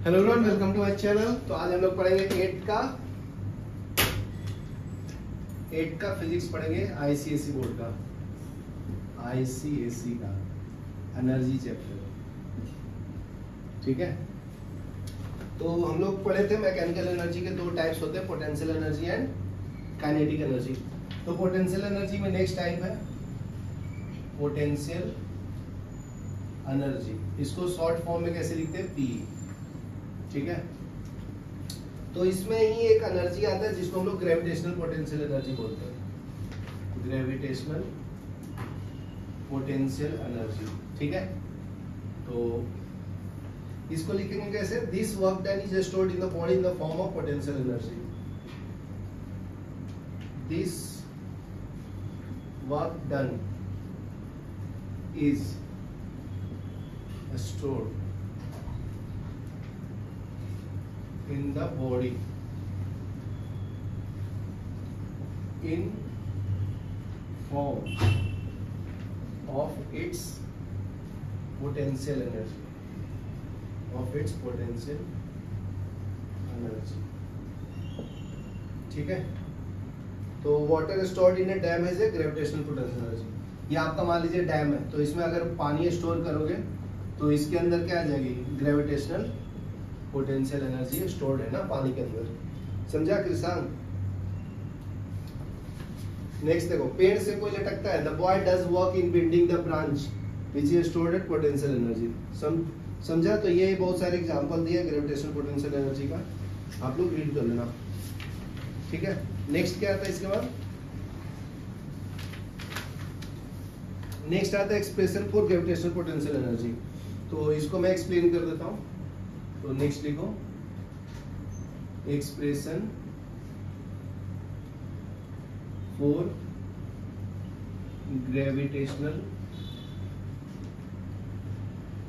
Hello everyone, welcome to my channel. तो आज हम लोग पढ़ेंगे 8 का फिजिक्स पढ़ेंगे, आईसीएसई बोर्ड का, आईसीएसई का एनर्जी चैप्टर। ठीक है, तो हम लोग पढ़े थे मैकेनिकल एनर्जी के दो टाइप्स होते हैं, potential energy and kinetic energy. तो पोटेंशियल एनर्जी में नेक्स्ट टाइप है पोटेंशियल एनर्जी। इसको शॉर्ट फॉर्म में कैसे लिखते हैं, पी। ठीक है, तो इसमें ही एक एनर्जी आता है जिसको हम लोग ग्रेविटेशनल पोटेंशियल एनर्जी बोलते हैं, ग्रेविटेशनल पोटेंशियल एनर्जी। ठीक है, तो इसको लिखेंगे कैसे, this work done is stored in the body in the form of potential energy. This work done is stored in the body in form of its potential energy, ठीक है। तो water stored in A dam है gravitational potential energy. ये आपका मान लीजिए dam है, तो इसमें अगर पानी स्टोर करोगे तो इसके अंदर क्या आ जाएगी, ग्रेविटेशनल पोटेंशियल एनर्जी स्टोर्ड है ना पानी के अंदर। समझा कृष्ण? नेक्स्ट देखो, पेड़ से कोई लटकता है, the boy does work in bending the branch which is stored at potential energy. समझा? तो ये बहुत सारे एग्जांपल दिए ग्रेविटेशनल पोटेंशियल एनर्जी का, आप लोग रीड कर लेना। ठीक है, नेक्स्ट क्या आता है इसके बाद, नेक्स्ट आता है expression for gravitational potential energy. तो इसको मैं एक्सप्लेन कर देता हूं। तो नेक्स्ट लिखो, expression for gravitational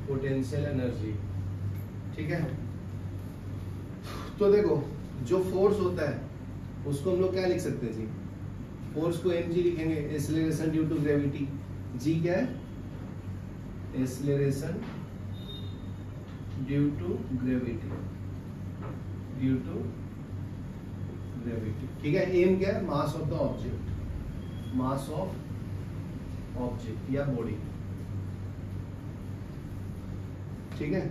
potential energy. ठीक है, तो देखो जो फोर्स होता है उसको हम लोग क्या लिख सकते हैं जी, फोर्स को mg लिखेंगे, acceleration due to gravity. g क्या है, एक्सेलरेशन ड्यू टू ग्रेविटी, ठीक है। m क्या है, mass of the object, mass of object या बॉडी। ठीक है,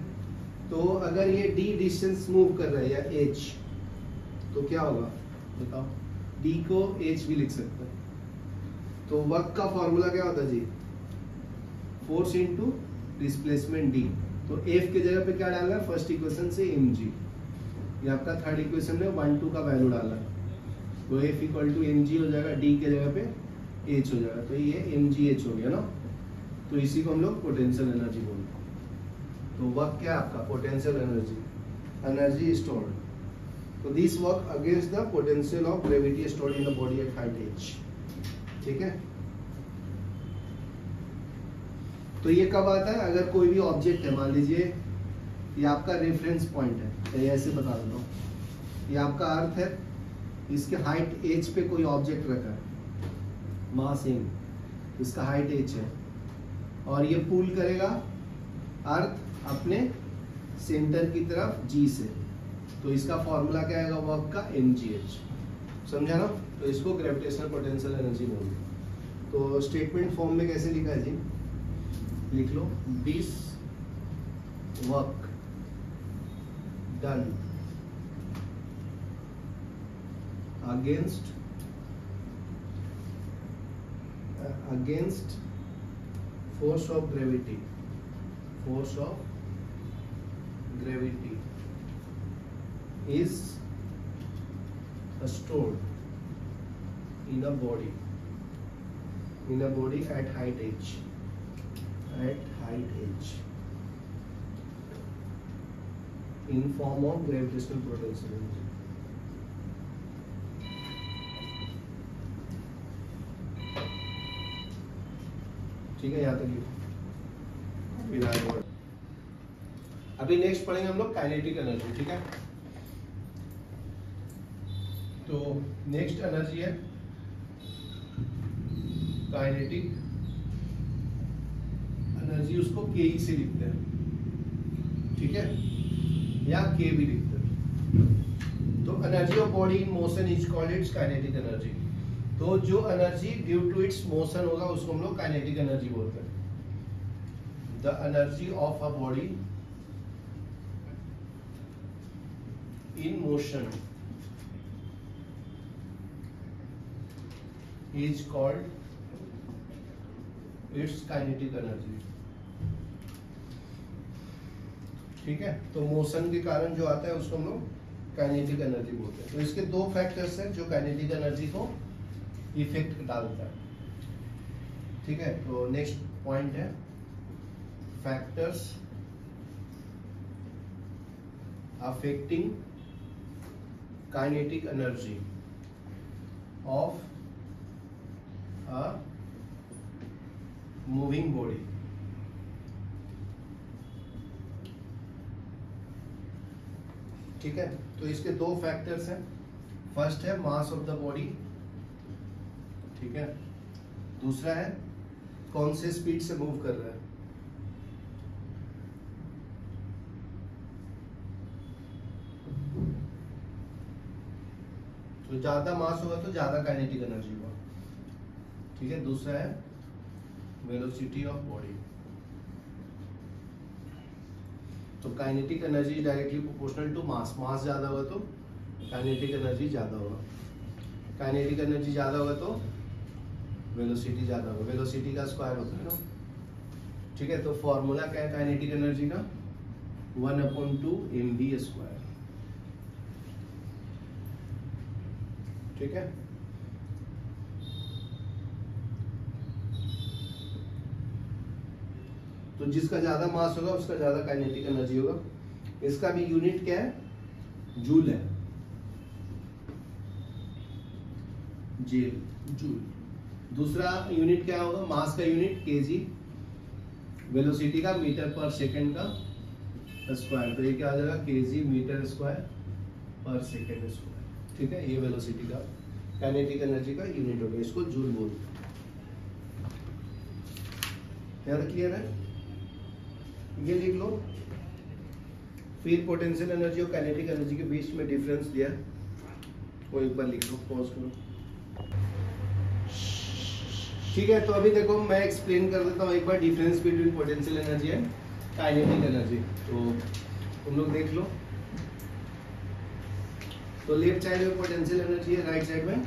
तो अगर ये d डिस्टेंस मूव कर रहा है या h, तो क्या होगा बताओ, d को h भी लिख सकते हैं। तो वर्क का फॉर्मूला क्या होता है जी, फोर्स इनटू डिस्प्लेसमेंट d। तो F के जगह पे क्या डालना है, फर्स्ट इक्वेशन से mg, ये आपका थर्ड इक्वेशन में 1 2 का वैल्यू डालना है। तो F इक्वल टू mg हो जाएगा, d के जगह पे h हो जाएगा, तो ये mgh हो गया ना। तो इसी को हम लोग पोटेंशियल एनर्जी बोलते हैं। तो वर्क क्या है आपका, पोटेंशियल एनर्जी, एनर्जी स्टोर्ड। तो this work against the potential of gravity stored in the body at height h। ठीक है, तो ये कब आता है, अगर कोई भी ऑब्जेक्ट है, मान लीजिए ये आपका रेफरेंस पॉइंट है, तो ऐसे बता देता हूँ, ये आपका अर्थ है, इसके हाइट h पे कोई ऑब्जेक्ट रखा है, मास m, इसका हाइट h है, और ये पुल करेगा अर्थ अपने सेंटर की तरफ g से। तो इसका फॉर्मूला क्या आएगा वर्क का, mgh। समझा ना? तो इसको ग्रेविटेशनल पोटेंशियल एनर्जी बोलते हैं। तो स्टेटमेंट फॉर्म में कैसे लिखा है जी, लिख लो, this work done against force of gravity, is stored in a body at height h, in form of gravitational potential energy। ठीक है, यहाँ तक लिखो, फिर आगे बढ़ो। अभी नेक्स्ट पढ़ेंगे हम लोग काइनेटिक एनर्जी। ठीक है, तो नेक्स्ट एनर्जी है काइनेटिक एनर्जी, उसको के से लिखते हैं। ठीक है, या के भी लिखते हैं। तो energy of body in motion is called its kinetic energy. तो जो energy due to its motion होगा उसको हम लोग काइनेटिक एनर्जी बोलते हैं। The energy of a body in motion is called its kinetic energy. ठीक है, तो मोशन के कारण जो आता है उसको हम लोग काइनेटिक एनर्जी बोलते हैं। तो इसके दो फैक्टर्स हैं जो काइनेटिक एनर्जी को इफेक्ट डालता है। ठीक है, तो नेक्स्ट पॉइंट है factors affecting kinetic energy of a moving body. ठीक है, तो इसके दो फैक्टर्स हैं। फर्स्ट है मास ऑफ द बॉडी, ठीक है, दूसरा है कौन से स्पीड से मूव कर रहा है। तो ज्यादा मास होगा तो ज्यादा काइनेटिक एनर्जी होगा। ठीक है, दूसरा है वेलोसिटी ऑफ बॉडी। तो kinetic energy directly proportional to mass. Mass ज्यादा होगा तो काइनेटिक एनर्जी ज्यादा होगा, काइनेटिक एनर्जी ज्यादा होगा तो वेलोसिटी ज्यादा होगा। वेलोसिटी का स्क्वायर होता है ना। ठीक है, तो फॉर्मूला क्या है काइनेटिक एनर्जी का? 1/2 mv²। ठीक है, तो जिसका ज्यादा मास होगा उसका ज्यादा काइनेटिक एनर्जी होगा। इसका भी यूनिट क्या है? जूल है, जूल। दूसरा यूनिट क्या होगा? मास का यूनिट केजी, वेलोसिटी का मीटर पर सेकंड का स्क्वायर। तो ये क्या आ जाएगा? केजी मीटर स्क्वायर पर सेकंड स्क्वायर। ठीक है, ये वेलोसिटी का काइनेटिक एनर्जी का यूनिट हो गया, इसको जूल बोलते हैं। क्या क्लियर है? ये लिख लो। फिर पोटेंशियल एनर्जी और काइनेटिक एनर्जी के बीच में डिफरेंस दिया, वो एक बार लिख लो, पॉज करो। ठीक है, तो अभी देखो मैं एक्सप्लेन कर देता हूँ एक बार difference between potential energy and kinetic energy. तो तुम लोग देख लो। तो लेफ्ट साइड में पोटेंशियल एनर्जी है, राइट साइड में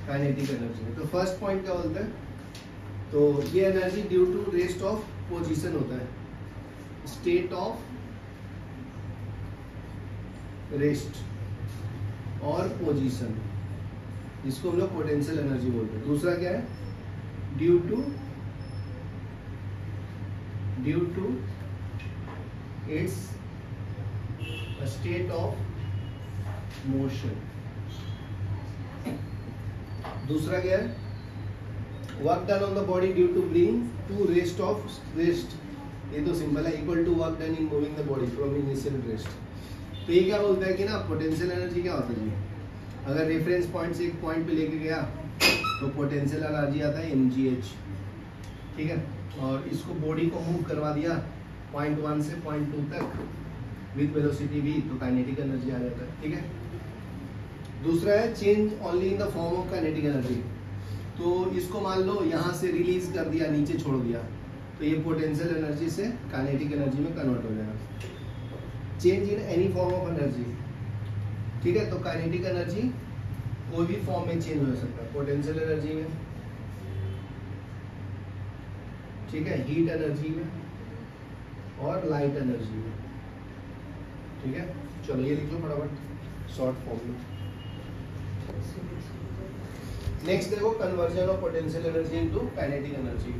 काइनेटिक एनर्जी है। तो फर्स्ट पॉइंट क्या बोलते हैं? तो ये energy due to rest of position होता है, स्टेट ऑफ रेस्ट और पोजीशन, इसको हम लोग पोटेंशियल एनर्जी बोलते हैं। दूसरा क्या है? Due to its state of motion. दूसरा क्या है? Work done on the body due to bring to rest of rest. ये तो सिंपल है, equal to work done in moving the body from initial rest. तो ये क्या बोलता है कि ना पोटेंशियल एनर्जी क्या होता है? अगर रेफरेंस पॉइंट से एक पॉइंट पे लेके गया तो पोटेंशियल एनर्जी आता है mgh। ठीक है, और इसको बॉडी को मूव करवा दिया पॉइंट 1 से पॉइंट 2 तक विद वेलोसिटी v, तो काइनेटिक एनर्जी आ जाता है। ठीक है, दूसरा है change only in the form of kinetic energy. तो इसको मान लो यहाँ से रिलीज कर दिया, नीचे छोड़ दिया, तो ये पोटेंशियल एनर्जी से काइनेटिक एनर्जी में कन्वर्ट हो जाएगा। Change in any form of energy. ठीक है, तो काइनेटिक एनर्जी कोई भी फॉर्म में चेंज हो सकता है, पोटेंशियल एनर्जी में, ठीक है, हीट एनर्जी में और लाइट एनर्जी में। ठीक है, चलो ये लिख लो फटाफट शॉर्ट फॉर्म में। नेक्स्ट देखो conversion of potential energy into kinetic energy.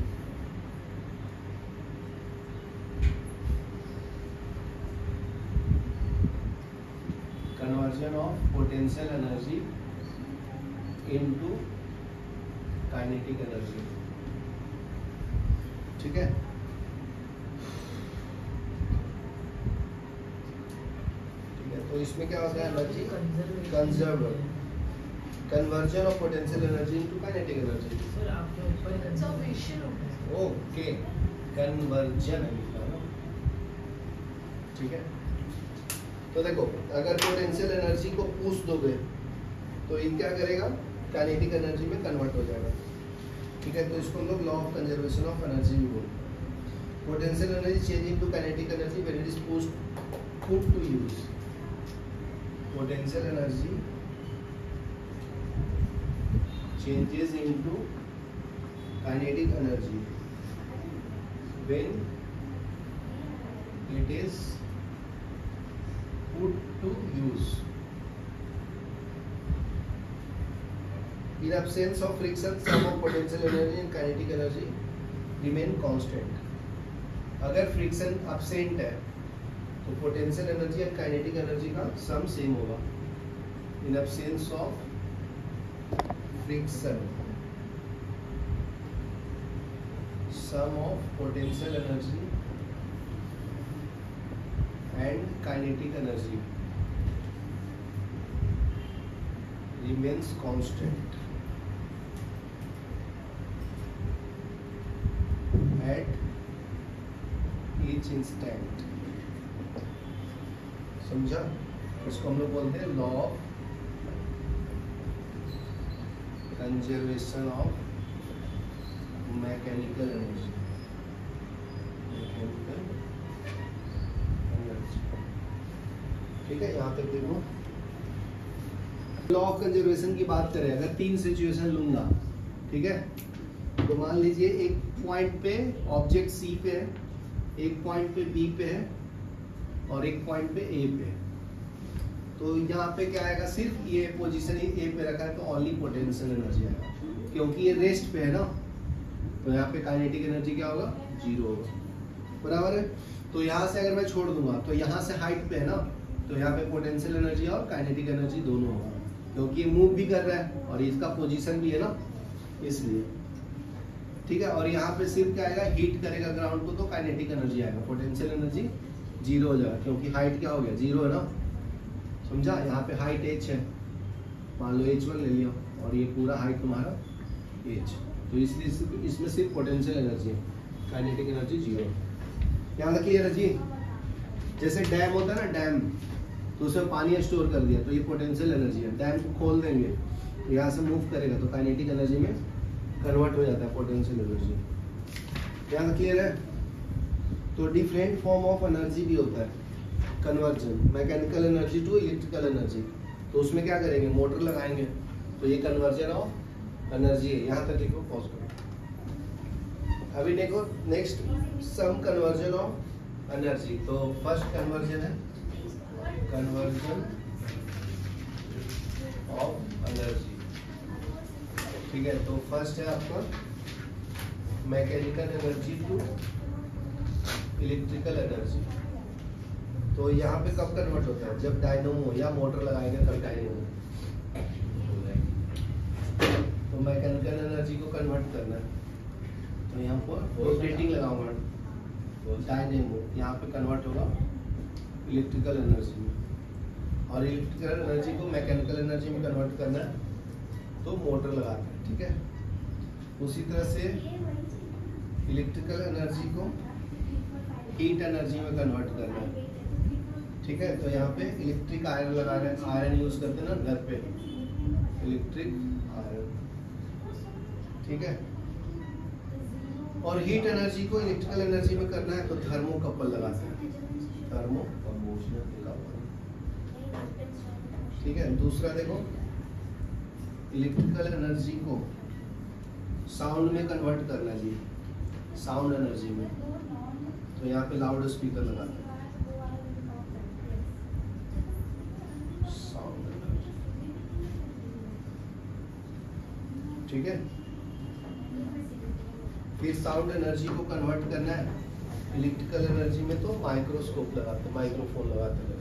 Conversion of potential energy into kinetic energy। ठीक है, ठीक है, तो इसमें क्या होता है? Energy conserve, conversion of potential energy into kinetic energy. Okay, conversion. ठीक है, तो देखो अगर पोटेंशियल एनर्जी को पुश दोगे तो ये क्या करेगा, काइनेटिक एनर्जी में कन्वर्ट हो जाएगा। ठीक है, तो इसको हम लोग law of conservation of energy भी बोलते हैं। Potential energy changing to kinetic energy when it is put to use. Potential energy changes into kinetic energy when it is put to use. In absence of friction, sum of potential energy and kinetic energy remain constant. अगर friction absent है तो potential energy और kinetic energy का सम same होगा। In absence of friction, sum of potential energy and kinetic energy remains constant at each instant। समझा? इसको हम लोग बोलते हैं law of conservation of mechanical energy. ठीक है, यहाँ तक देखो। लॉ ऑफ कंजर्वेशन की बात करें, अगर 3 सिचुएशन लूंगा, ठीक है, तो मान लीजिए एक पॉइंट पे ऑब्जेक्ट सी पे है, एक पॉइंट पे बी पे है और एक पॉइंट पे ए पे है। तो यहाँ पे क्या आएगा, सिर्फ ये पोजीशन ही ए पे रखा है तो ओनली पोटेंशियल एनर्जी आएगा, क्योंकि ये रेस्ट पे है ना, तो यहाँ पे काइनेटिक एनर्जी क्या होगा, 0 होगा। बराबर है। तो यहाँ से अगर मैं छोड़ दूंगा तो यहाँ से हाइट पे है ना, तो यहाँ पे पोटेंशियल एनर्जी और काइनेटिक एनर्जी दोनों होगा, क्योंकि ये मूव भी कर रहा है और इसका पोजीशन भी है ना, इसलिए। ठीक है, और यहाँ पे सिर्फ क्या आएगा, हीट करेगा ग्राउंड को तो काइनेटिक एनर्जी आएगा, पोटेंशियल एनर्जी 0 हो जाएगा, क्योंकि हाइट क्या हो गया, 0 है ना। समझा? यहाँ पे हाइट h है, मान लो h1 ले लिया और ये पूरा हाइट तुम्हारा h, तो इसलिए इसमें सिर्फ पोटेंशियल एनर्जी है, काइनेटिक एनर्जी 0। यहाँ तक क्लियर है जी? जैसे डैम होता है ना, डैम, तो उसमें पानी स्टोर कर दिया तो ये पोटेंशियल एनर्जी है। डैम को खोल देंगे तो यहाँ से मूव करेगा तो काइनेटिक एनर्जी में कन्वर्ट हो जाता है पोटेंशियल एनर्जी। यहाँ तक क्लियर है? तो डिफरेंट फॉर्म ऑफ एनर्जी भी होता है, conversion, mechanical energy to electrical energy. तो उसमें क्या करेंगे, मोटर लगाएंगे तो ये कन्वर्जन ऑफ एनर्जी है। यहाँ तक लिखो, पॉज करो। अभी देखो next, some conversion of energy. तो फर्स्ट कन्वर्जन है कन्वर्जन ऑफ एनर्जी। ठीक है, तो फर्स्ट है आपका mechanical energy to electrical energy. तो यहाँ पे कब कन्वर्ट होता है, जब डायनोमो या मोटर लगाएंगे तब डायनोमो। तो मैकेनिकल एनर्जी को कन्वर्ट करना है तो यहाँ पर रोटेटिंग लगाऊंगा, डायनेमो, यहाँ पे कन्वर्ट होगा इलेक्ट्रिकल एनर्जी में, और इलेक्ट्रिकल एनर्जी को मैकेनिकल एनर्जी में कन्वर्ट करना है तो मोटर लगाते हैं। ठीक है, उसी तरह से इलेक्ट्रिकल एनर्जी को हीट एनर्जी में कन्वर्ट करना है। ठीक है, तो यहाँ पे इलेक्ट्रिक आयरन लगा रहे हैं, आयरन यूज करते हैं ना घर पे, इलेक्ट्रिक आयरन। ठीक है, और हीट एनर्जी को इलेक्ट्रिकल एनर्जी में करना है तो थर्मोकपल लगाते हैं, थर्मोकपल। ठीक है, दूसरा देखो, इलेक्ट्रिकल एनर्जी को साउंड में कन्वर्ट करना जी, साउंड एनर्जी में, तो यहाँ पे लाउड स्पीकर लगाते हैं, साउंड एनर्जी। ठीक है, फिर साउंड एनर्जी को कन्वर्ट करना है इलेक्ट्रिकल एनर्जी में तो माइक्रोस्कोप लगाते हैं, माइक्रोफोन लगाते हैं,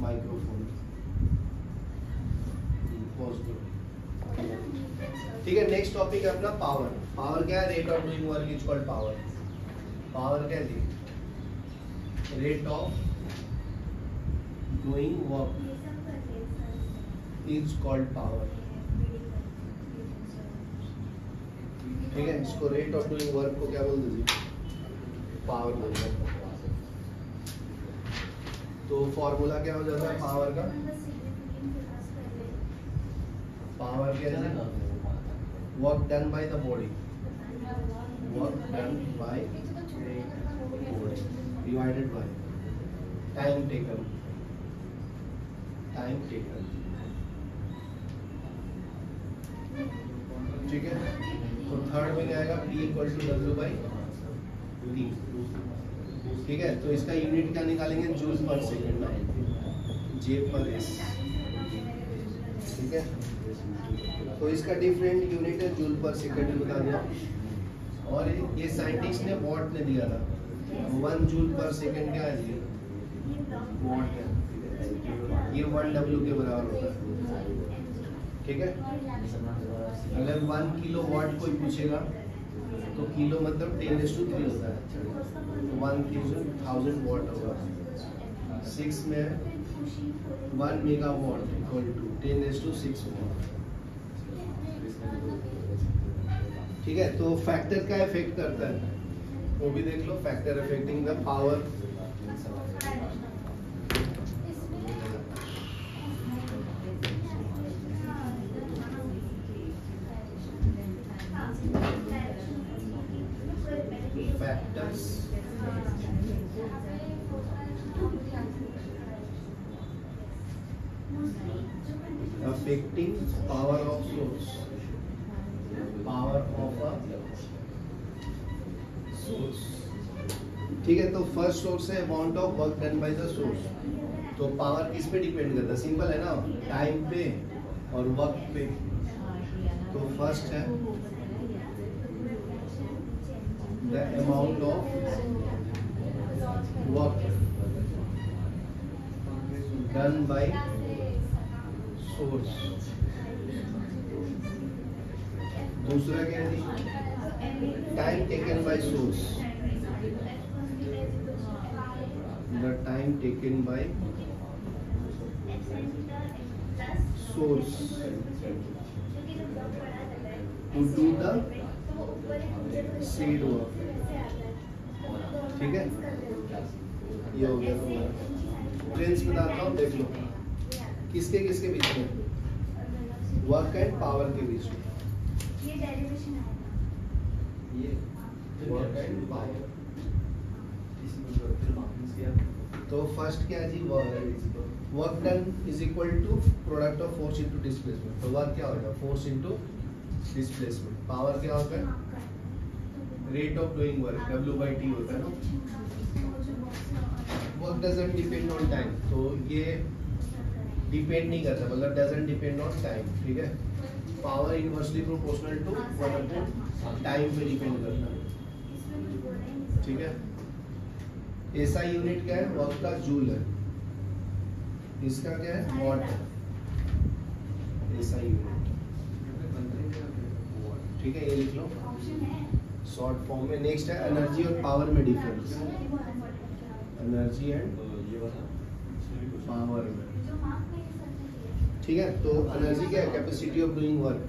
माइक्रोफोन। ठीक है, नेक्स्ट टॉपिक है अपना पावर। पावर क्या है, rate of doing work is called power. Power क्या है, rate of doing work is called power. ठीक है, इसको रेट ऑफ डूइंग वर्क को क्या बोलते हैं, पावर बोलते हैं। तो तो फॉर्मूला क्या हो जाता है पावर का? पावर क्या है? Work done by the body, work done by body divided by time taken, time taken. ठीक है, तो थर्ड में क्या आएगा? P equal to W by T. ठीक है, तो इसका यूनिट क्या निकालेंगे? जूल पर सेकेंड, J पर S। ठीक है, तो इसका डिफरेंट यूनिट है जूल पर सेकेंड बता दिया। और ये साइंटिस्ट ने वॉट ने दिया था, 1 जूल पर सेकेंड क्या है जी? वॉट है। ये 1 W के बराबर होता है। ठीक है, अगर 1 किलो वाट कोई पूछेगा तो किलो मतलब 10⁻³ होता है, तो 1000 वाट होगा। 6 में 1 मेगावाट इक्वल टू 10⁻6 वाट। ठीक है, तो फैक्टर का इफेक्ट करता है वो भी देख लो, factor affecting the power. Factors affecting power of source, power of a source। ठीक है, तो फर्स्ट सोर्स है amount of work done by the source. तो पावर किस पे डिपेंड करता है? सिंपल है ना, टाइम पे और वक्त पे। तो फर्स्ट है the amount of work done by source। दूसरा क्या है? time taken by source, the time taken by source to do the said work। ठीक है, ये हो गया तुम्हारा। फ्रेंड्स बताता हूँ, देख लो किसके किसके बीच में? वर्क एंड पावर के बीच में। Work and power. तो फर्स्ट क्या है जी? Work done is equal to product of force into displacement. तो वर्क क्या होगा? Force into displacement. पावर क्या होता है? Rate of doing work, W/T होता है ना। Work doesn't depend on time, तो ये डिपेंड नहीं करता, मतलब डजंट डिपेंड ऑन टाइम। ठीक है, power inversely proportional to 1/, time पे डिपेंड करता है। ठीक है, ऐसा यूनिट क्या है? वर्क का जूल है, इसका क्या है? वॉट है। ऐसा यूनिट, ठीक है, ये लिख लो शॉर्ट फॉर्म में। नेक्स्ट है एनर्जी और पावर में डिफरेंस, एनर्जी एंड पावर में। ठीक है, तो एनर्जी क्या है? Capacity of doing work,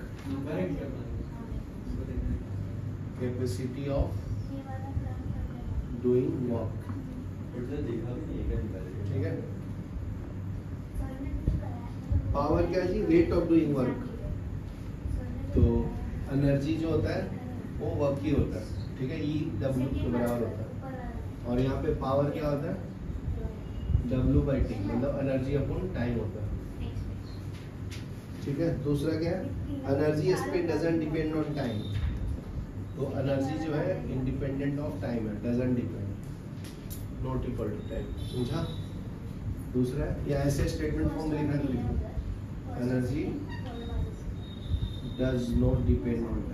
capacity of doing work. ठीक है, पावर क्या है जी? Rate of doing work. तो एनर्जी जो होता है वो वर्क ही होता है। ठीक है, E/W के बराबर होता है। और यहाँ पे पावर क्या होता है? W/T, मतलब एनर्जी अपॉन टाइम होता है। ठीक है, दूसरा क्या है? Energy spent doesn't depend on time. तो एनर्जी जो है इंडिपेंडेंट ऑफ टाइम है, doesn't depend, not equal to time. समझा? दूसरा है, या ऐसे स्टेटमेंट फॉर्म में लिखना तो लिखो, energy does not depend on time.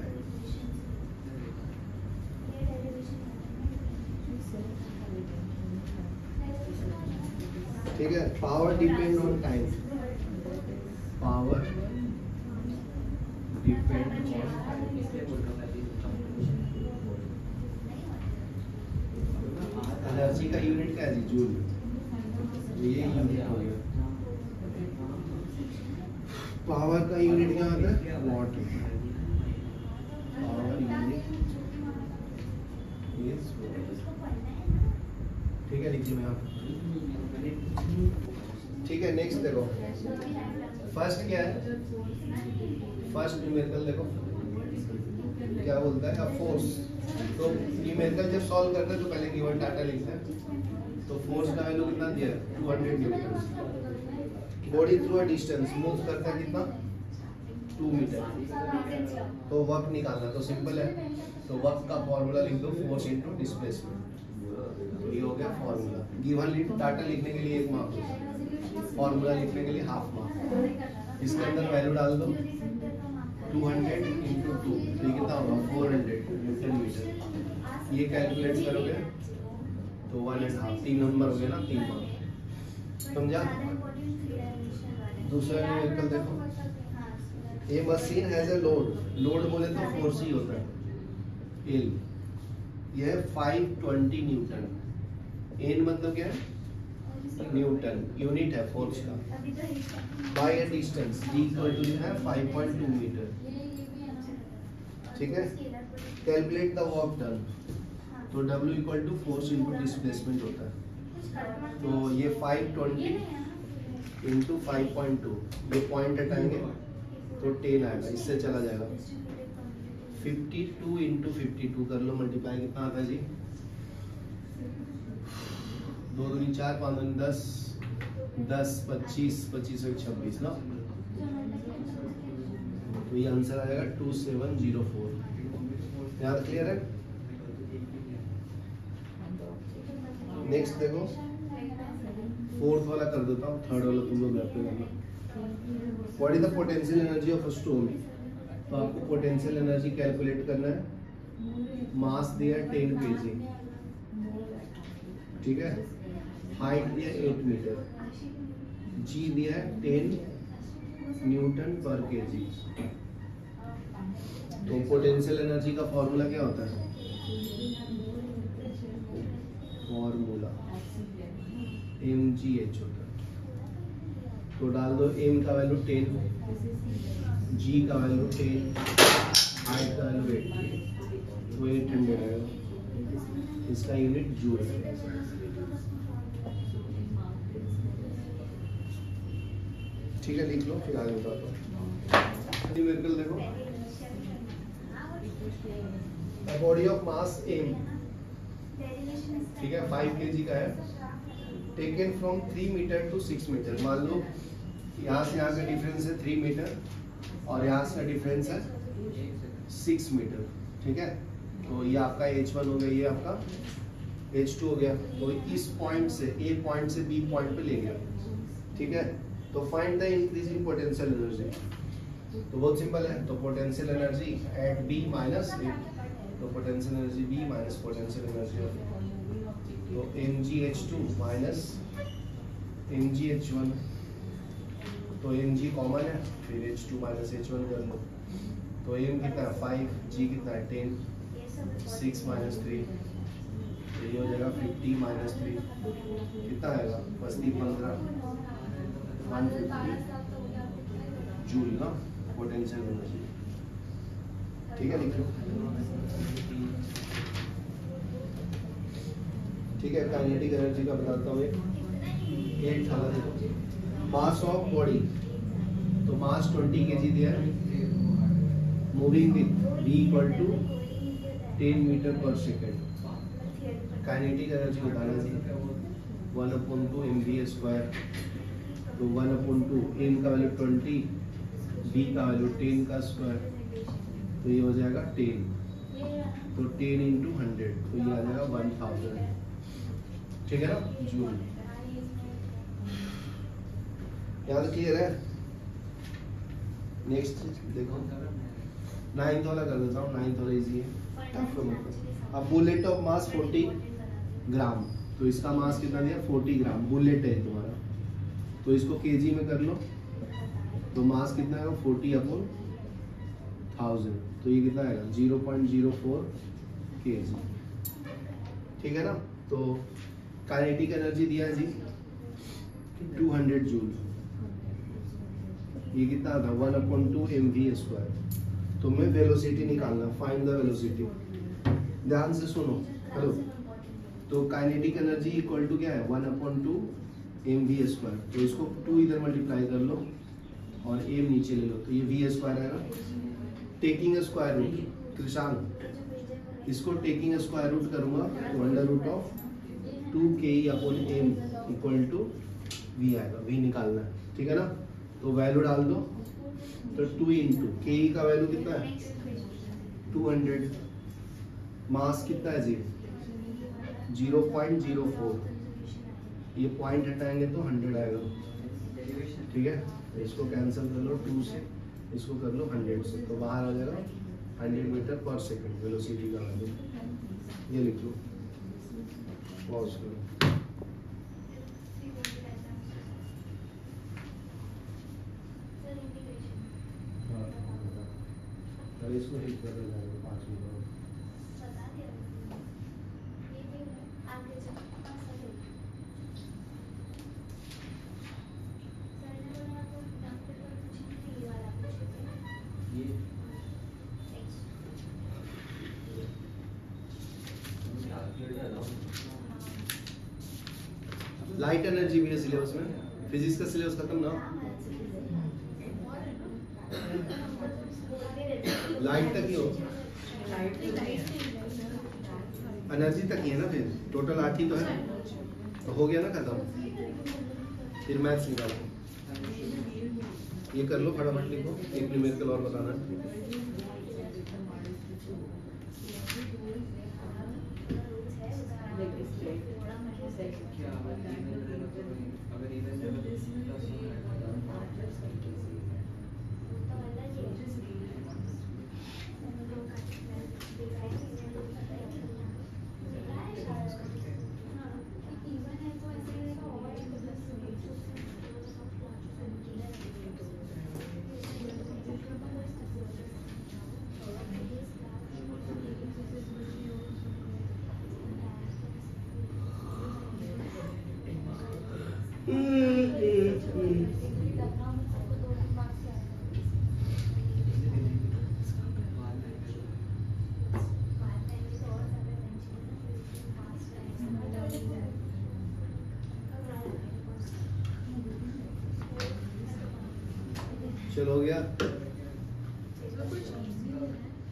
ठीक है, power depend on time, power depend on time. Energy का यूनिट क्या है जी? जूल। ये यूनिट हो गया। पावर का यूनिट क्या होता है? What. Power unit is what. ठीक है, लिखिए मैं आप ठीक है, नेक्स्ट देखो, फर्स्ट क्या है, फर्स्ट न्यूमेरिकल देखो क्या बोलता है, फोर्स। तो न्यूमेरिकल जब सॉल्व करते हैं तो पहले गिवन डाटा लिखते हैं। तो फोर्स का वैल्यू कितना दिया है, 200 Newton. Body through a distance move करता है कितना, 2 मीटर। तो वर्क निकालना तो सिंपल है, तो वर्क का फॉर्मूला लिख दो, फोर्स इनटू डिस्प्लेसमेंट। तो ये हो गया फॉर्मूला। गिवन डाटा लिखने के लिए 1 मार्क, फॉर्मूला लिखने के लिए हाफ मार्क। इसके अंदर वैल्यू डाल दो, 200 इंटू 2, तो ये कितना होगा, 400 न्यूटन मीटर। ये कैलकुलेट करोगे तो 1.5, 3 नंबर हो गया ना, 3 मार्क। समझा? दूसरा न्यूमेरिकल देखो, ये machine has a load, load बोले तो फोर्स ही होता है, एल। ये है 520 न्यूटन। एन मतलब क्या है, न्यूटन, यूनिट है फोर्स का। By a distance, D equal to है 5.2 मीटर। ठीक है, कैलकुलेट द वर्क डन। तो W equal to force into displacement होता है। तो ये 520 इंटू 5.2, ये पॉइंट हटाएंगे तो 10 आएगा, इससे चला जाएगा। 52 इंटू 52 कर लो मल्टीप्लाई, कितना आता है जी, 2 दूनी 4, 5 दूनी 10, 10 25 25 और 26 ना। तो ये आंसर आ जाएगा 2704। याद क्लियर है? नेक्स्ट देखो, फोर्थ वाला कर देता हूँ, थर्ड वाला तुम लोग पे करना। What is the potential energy of a stone. तो आपको पोटेंशियल एनर्जी कैलकुलेट करना है। मास दिया 10 kg, ठीक है, हाइट दिया 8 मीटर, जी दिया है 10 न्यूटन पर केजी। तो पोटेंशियल एनर्जी का फॉर्मूला क्या होता है, फॉर्मूला mgh होता है। तो डाल दो, m का वैल्यू 10, g का वैल्यू 10, हाइट का वैल्यू 8, तो 800 आएगा। इसका यूनिट जूल है। ठीक है, लिख लो, फिर आगे बताता हूँ। न्यूमेरिकल देखो, बॉडी ऑफ मास m, ठीक है, 5 kg का है, taken from 3 metre to 6 metre. मान लो यहाँ से यहाँ का डिफरेंस है 3 मीटर और यहाँ से डिफरेंस है 6 मीटर, ठीक है। तो ये आपका H1 हो गया, ये आपका H2 हो गया। तो इस पॉइंट से, A पॉइंट से B पॉइंट पे ले गया, ठीक है। तो find the increase in potential energy. तो बहुत सिंपल है, तो potential energy at B minus A, तो potential energy B minus potential energy, तो mgh2 माइनस mgh1, तो mg कॉमन है, फिर h2 माइनस h1 कर लो। तो m कितना है 5, g कितना है 10, 6 माइनस 3, तो ये हो जाएगा 50 माइनस 3, कितना आएगा 15, 150 जूल ना पोटेंशियल एनर्जी। ठीक है, लिख लो। ठीक है, काइनेटिक एनर्जी का बताता हूँ। एक थाला देखो, मास ऑफ बॉडी, तो मास 20 kg दिया है, moving with v equal to 10 metre per second. Kinetic energy बताना चाहिए 1/2 mv²। तो 1/2, m का वैल्यू 20, v का वैल्यू 10 का स्क्वायर, तो ये हो जाएगा 10, तो 10 इंटू 100, तो ये आ जाएगा 1000, ठीक है ना, जूल। याद क्लियर है? नेक्स्ट देखो, 9th वाला कर देता हूँ, 9th वाला इजी है। अब बुलेट ऑफ मास 40 ग्राम, तो इसका मास कितना दिया 40 ग्राम, बुलेट है तुम्हारा, तो इसको केजी में कर लो। तो मास कितना है 40/1000, तो ये कितना आएगा 0.04 kg, ठीक है ना। तो काइनेटिक एनर्जी दिया है जी 200 जूल, ये कितना था 1/2 mv²। तो मैं वेलोसिटी निकालना, फाइंड द वेलोसिटी। ध्यान से सुनो, हेलो। तो काइनेटिक एनर्जी इक्वल टू क्या है 1/2 एम वी स्क्वायर, तो इसको 2 इधर मल्टीप्लाई कर लो और एम नीचे ले लो, तो ये वी स्क्वायर आएगा। टेकिंग स्क्वायर रूट कृषांग, इसको टेकिंग स्क्वायर रूट करूंगा तो under root of 2k upon M equal to V आएगा, वी निकालना है, ठीक है ना। तो वैल्यू डाल दो, तो 2 इंटू के का वैल्यू कितना है 200, मास कितना है 0.04, ये पॉइंट हटाएंगे तो 100 आएगा, ठीक है। तो इसको कैंसिल कर लो 2 से, इसको कर लो 100 से, तो बाहर आ जाएगा 100 मीटर पर सेकंड वेलोसिटी का वैल्यू, ये लिख लो, पॉज करो। इसको ठीक कर देना 5 मिनट। लाइट एनर्जी भी है सिलेबस में, फिजिक्स का सिलेबस खत्म ना, लाइट तक ही हो, एनर्जी तक ही है ना, फिर टोटल 8 ही तो है, तो हो गया ना खत्म। फिर मैथ्स निकालो, ये कर लो फटाफट, लिखो एक न्यूमेरिकल और बताना है। चलो हो गया।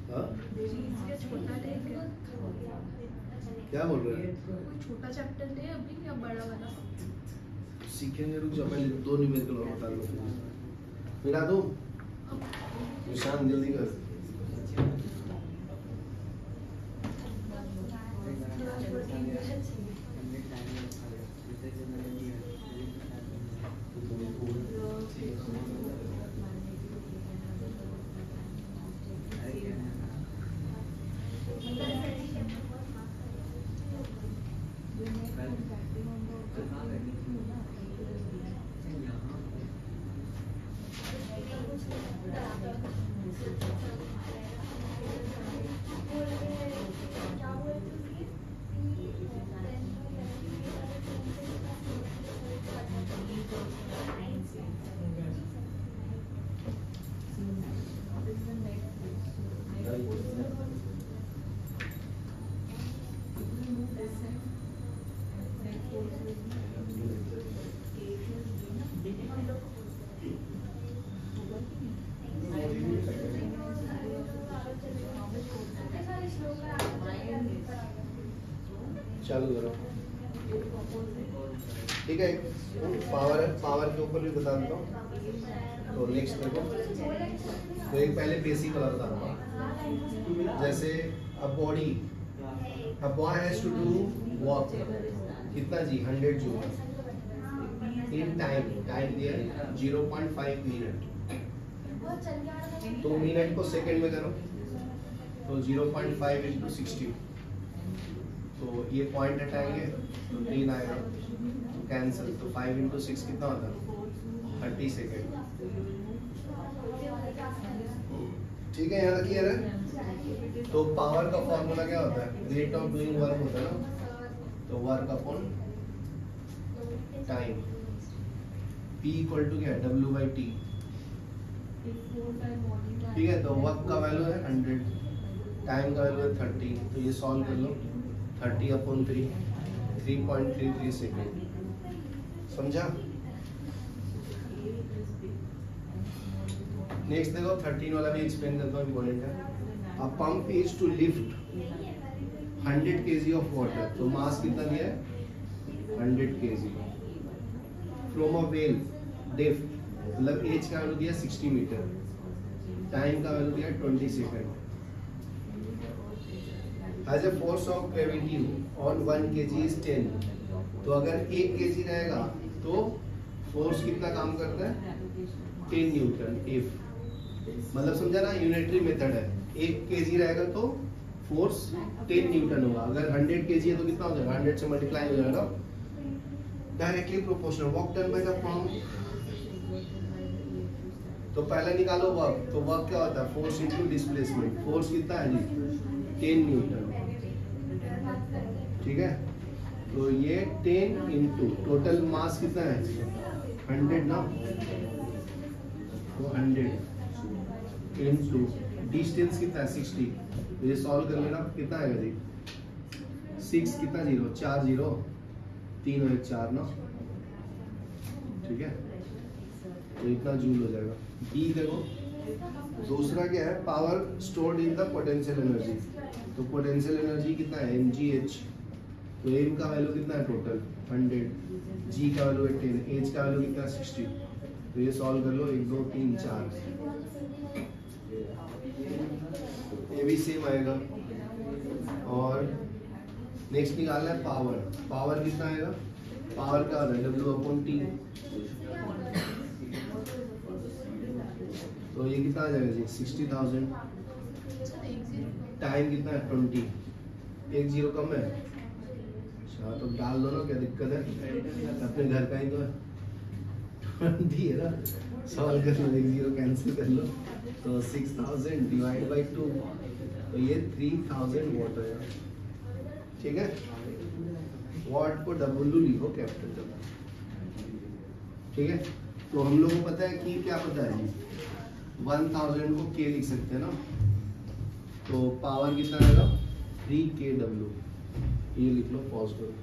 हाँ क्या बोल रहे हैं? कोई छोटा चैप्टर ले अभी या बड़ा वाला? सीखेंगे, रुक जाओ, पहले 2 न्यूमेरिकल और बता लो, मिला दो निशान जल्दी कर। चालू करो, ठीक है। पावर के ऊपर भी बता देता हूँ, तो नेक्स्ट देखो, तो एक पहले बेसिक वाला बता रहा हूँ। जैसे a boy has to do walk, कितना जी 100 जूल इन टाइम दिया 0.5 मिनट, तो मिनट को सेकंड में करो, तो 0.5 इंटू 60, तो ये पॉइंट हटाएंगे तो 3 आएगा, तो कैंसिल, तो 5 इंटू 6 कितना होता है 30 सेकेंड, ठीक है। यहाँ क्लियर है। तो पावर का फॉर्मूला क्या होता है, रेट ऑफ डूइंग वर्क होता है ना, तो work upon time, P equal to क्या है W/T, ठीक है। तो वर्क का वैल्यू है 100, टाइम का वैल्यू है 30, तो ये सॉल्व कर लो, 30/3 3.33 सेकेंड, समझा? नेक्स्ट देखो 13 वाला भी एक्सप्लेन करता हूँ, इम्पोर्टेंट है। A pump is to lift 100 kg of water, तो मास कितना दिया है 100 kg from a well depth, मतलब एज का वैल्यू दिया 60 मीटर, टाइम का वैल्यू दिया 20 second. Has a force of gravity on 1 kg is 10, तो अगर 1 kg रहेगा तो फोर्स कितना काम करता है 10 न्यूटन। इफ मतलब समझा ना, यूनिटरी मेथड है। 1 kg रहेगा तो फोर्स 10 न्यूटन होगा, अगर 100 kg है तो कितना हो जाएगा 100 से मल्टीप्लाई हो जाएगा, directly proportional. Work done by the pump, तो पहले निकालो वर्क, तो वर्क क्या होता है फोर्स इनटू डिस्प्लेसमेंट। फोर्स कितना है जी 10 न्यूटन, ठीक है। तो ये 10 इनटू टोटल मास कितना है 100 ना, तो 100 इनटू डिस्टेंस कितना है 60, तो ये सॉल्व कर लेना कितना आएगा जी 6 कितना 0 4 0 3 और 4 ना, ठीक है। तो इतना जूल हो जाएगा। बी देखो दूसरा क्या है, power stored in the potential energy, तो पोटेंशियल एनर्जी कितना है mgh, तो m का वैल्यू कितना है टोटल 100, g का वैल्यू है 10, h का वैल्यू कितना है 60, तो ये सॉल्व कर लो 1 2 3 4, ये भी सेम आएगा। और नेक्स्ट निकालना है पावर, पावर कितना आएगा, पावर क्या होता है W/T, तो ये कितना आ जाएगा जी 60,000, टाइम कितना है 20, 1 0 कम है, अच्छा तो डाल दो ना, क्या दिक्कत है, अपने घर का ही तो है 20 है ना, सॉल्व कर लो 1 0 कैंसिल कर लो, तो 6000 डिवाइड बाय 2, तो ये 3000 वाट है, ठीक है। वाट को W लिखो कैपिटल W, ठीक है। तो हम लोग को पता है कि क्या पता है जी 1000 को K लिख सकते हैं ना, तो पावर कितना आएगा 3 kW, ये लिख लो, पॉज करो।